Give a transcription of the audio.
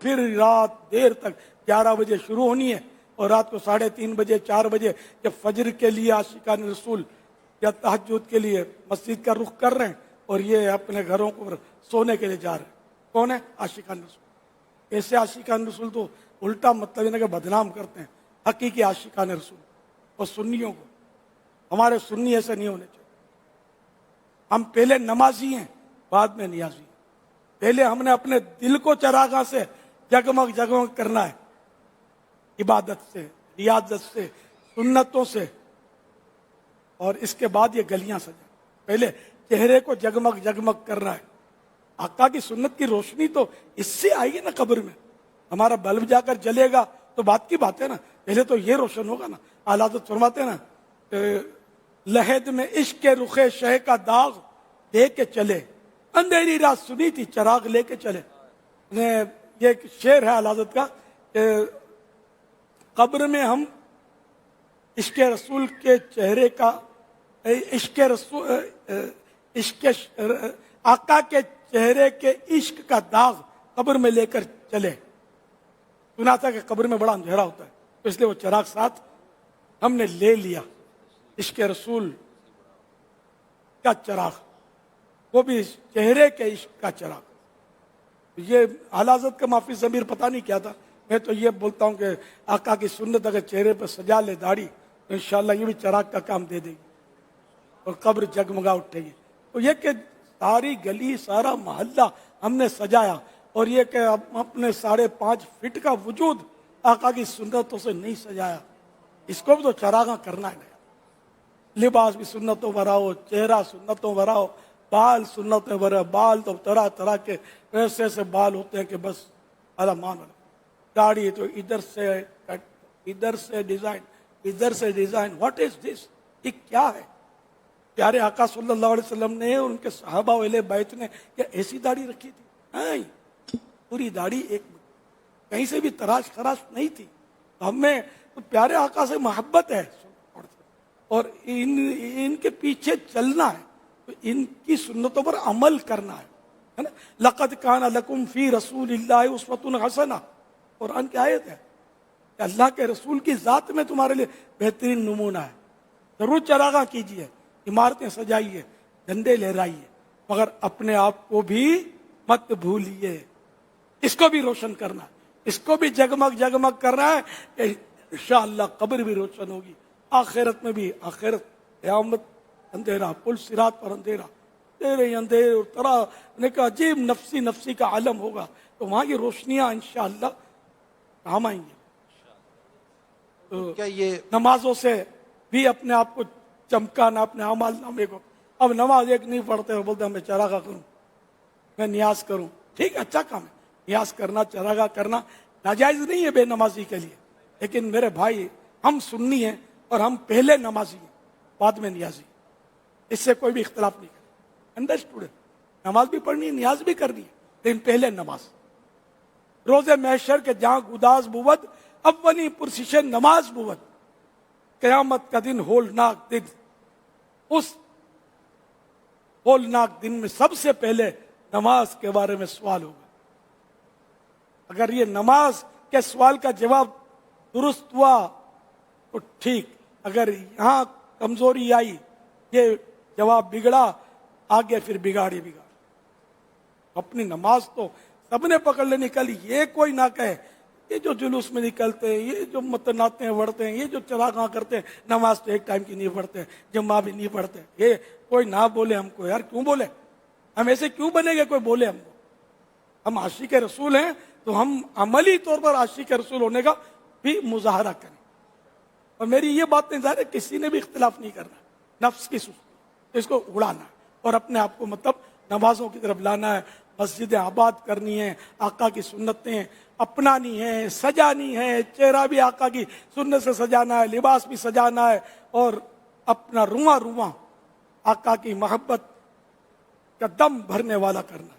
پھر رات دیر تک 11 بجے شروع ہونی ہے اور رات کو 3:30 بجے 4 بجے جب فجر کے لیے عاشقان رسول یا تہجد کے لیے مسجد کا رخ کر رہے ہیں اور یہ اپنے گھروں کو سونے کے لیے جا رہے ہیں. کون ہے؟ عاشقان رسول. ایسے عاشقان رسول تو الٹا مطلب ہے کہ بدنام کرتے ہیں حقیقی عاشقان رسول اور سنیوں کو. ہمارے سنی ایسے نہیں ہونے چاہیے. ہم پہلے نمازی ہیں بعد میں نیازی ہیں. پہلے ہم نے اپنے دل کو چراغاں سے جگمگ جگمگ کرنا ہے، عبادت سے، ریاضت سے، سنتوں سے، اور اس کے بعد یہ گلیاں سجا. پہلے چہرے کو جگمگ جگمگ کرنا ہے. آقا کی سنت کی روشنی تو اس سے آئے گی نا قبر میں. ہمارا بلب جا کر جلے گا تو بات کی بات ہے نا. پہلے تو یہ روشن ہوگا نا. اعلیٰ حضرت فرماتے ہیں نا لحد میں عشق کے رخ شہ کا داغ دے کے چلے، اندھیری رات سنی تھی چراغ لے کے چلے. یہ ایک شعر ہے اعلیٰ حضرت کا کہ قبر میں ہم عشق رسول کے چہرے کا عشق رسول آقا کے چہرے کے عشق کا داغ قبر میں لے کر چلے. سنا تھا کہ قبر میں بڑا اندھیرا ہوتا ہے تو اس لیے وہ چراغ ساتھ ہم نے لے لیا. عشق رسول کا چراغ، وہ بھی چہرے کے عشق کا چراغ. یہ اعلیٰ حضرت کا معافی ضمیر پتہ نہیں کیا تھا. میں تو یہ بولتا ہوں کہ آقا کی سنت اگر چہرے پہ سجا لے داڑھی تو انشاءاللہ یہ بھی چراغ کا کام دے دے گی اور قبر جگمگا اٹھے گی. تو یہ کہ ساری گلی سارا محلہ ہم نے سجایا اور یہ کہ اپنے 5.5 فٹ کا وجود آقا کی سنتوں سے نہیں سجایا. اس کو بھی تو چراغاں کرنا ہے. لباس بھی سنتوں بھراؤ، چہرہ سنتوں بھراؤ، بال سنتیں بھرا. بال تو طرح طرح کے ایسے ایسے بال ہوتے ہیں کہ بس مان. داڑھی تو ادھر سے کٹ، ادھر سے ڈیزائن، ادھر سے ڈیزائن. واٹ از دس؟ یہ کیا ہے؟ پیارے آقا صلی اللہ علیہ وسلم نے اور ان کے صحابہ اہل بیت نے کیا ایسی داڑھی رکھی تھی؟ نہیں، پوری داڑھی ایک کہیں سے بھی تراش خراش نہیں تھی. ہمیں تو پیارے آقا سے محبت ہے اور ان کے پیچھے چلنا ہے، تو ان کی سنتوں پر عمل کرنا ہے نا. لقد کان لکم فی رسول اللہ اسوۃ حسنہ، قرآن کی آیت ہے کہ اللہ کے رسول کی ذات میں تمہارے لیے بہترین نمونہ ہے. ضرور چراغاں کیجیے، عمارتیں سجائیے، جھنڈے لہرائیے، مگر اپنے آپ کو بھی مت بھولیے. اس کو بھی روشن کرنا ہے، اس کو بھی جگمگ جگمگ کرنا ہے کہ انشاءاللہ قبر بھی روشن ہوگی، آخرت میں بھی. آخرت قیامت اندھیرا، پل صراط پر اندھیرا، تیرے اندھیرے اور طرح کا عجیب نفسی نفسی کا عالم ہوگا. تو وہاں کی روشنیاں انشاءاللہ کام آئیں گی. تو کیا یہ نمازوں سے بھی اپنے آپ کو چمکانا، اپنے اعمال نامے کو. اب نماز ایک نہیں پڑھتے ہو، بولتے ہیں میں چراغا کروں، میں نیاز کروں. ٹھیک ہے، اچھا کام ہے. نیاز کرنا، چراغا کرنا ناجائز نہیں ہے بے نمازی کے لیے. لیکن میرے بھائی، ہم سنی ہیں اور ہم پہلے نمازی ہیں بعد میں نیازی. اس سے کوئی بھی اختلاف نہیں کرے. انڈرسٹوڈ ہے؟ نماز بھی پڑھنی ہے، نیاز بھی کرنی ہے، لیکن پہلے نماز. روز محشر کے جہاں گداز بود، اولی پرسش نماز بود. قیامت کا دن ہولناک دن. اس ہولناک دن میں سب سے پہلے نماز کے بارے میں سوال ہوگا. اگر یہ نماز کے سوال کا جواب درست ہوا تو ٹھیک، اگر یہاں کمزوری آئی، یہ جواب بگڑا، آگے پھر بگاڑی. اپنی نماز تو سب نے پکڑ لینی. کل یہ کوئی نہ کہے یہ جو جلوس میں نکلتے ہیں، یہ جو متناتے ہیں وڑھتے ہیں، یہ جو چراغاں کرتے ہیں، نماز تو ایک ٹائم کی نہیں پڑھتے، جمعہ بھی نہیں پڑھتے. یہ کوئی نہ بولے ہم کو. یار کیوں بولے؟ ہم ایسے کیوں بنے گے کوئی بولے ہم کو؟ ہم عاشق رسول ہیں تو ہم عملی طور پر عاشق رسول ہونے کا بھی مظاہرہ کریں. اور میری یہ بات نہیں ظاہر ہے کسی نے بھی اختلاف نہیں کرنا. نفس کی سستی اس کو اڑانا ہے اور اپنے آپ کو نمازوں کی طرف لانا ہے. مسجدیں آباد کرنی ہے، آقا کی سنتیں اپنانی ہے، سجانی ہے. چہرہ بھی آقا کی سنت سے سجانا ہے، لباس بھی سجانا ہے، اور اپنا رواں رواں آقا کی محبت کا دم بھرنے والا کرنا ہے.